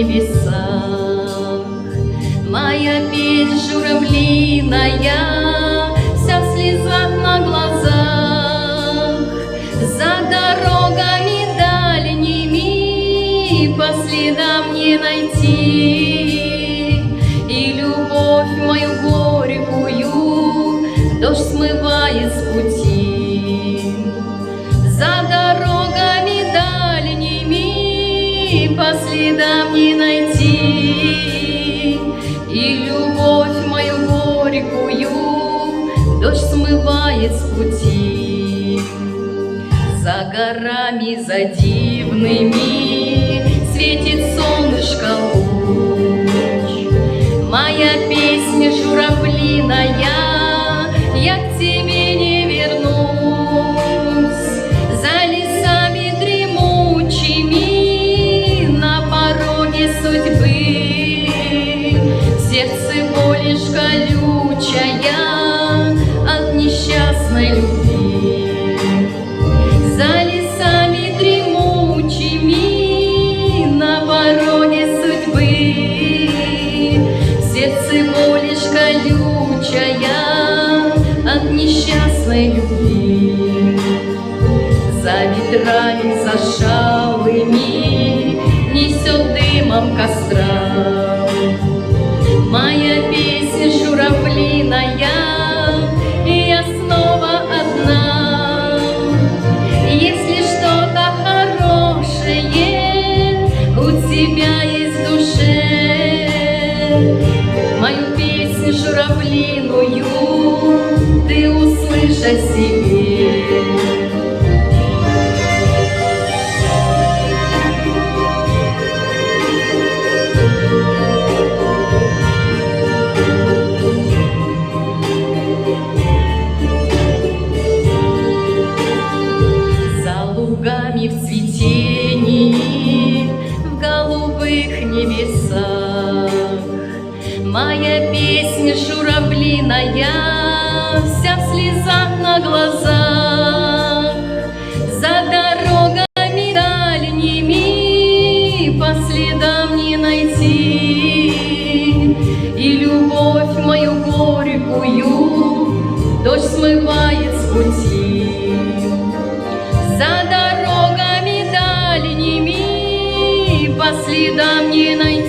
небесах. Моя песнь журавлиная, вся в слезах на глазах. За дорогами дальними по следам не найти, и любовь мою горькую дождь смывает с пути. За дорогами дальними по следам не найти, и любовь мою горькую дождь смывает с пути. За горами, за дивными светит солнышко луч. Моя песня журавлиная, я к тебе не вернусь. За лесами дремучими на пороге судьбы сердце боль лишь колючая от несчастной любви. За лесами дремучими на пороге судьбы сердце боль лишь колючая от несчастной любви. За ветрами зашалыми несет дымом костра моя песня журавлиная, и я снова одна. Если что-то хорошее у тебя есть в душе, мою песню журавлиную ты услышь о себе. В цветении, в голубых небесах моя песня журавлиная, вся в слезах на глазах. За дорогами дальними по следам не найти, и любовь мою горькую дождь смывает с пути. За дорогами дальними по следам не найти,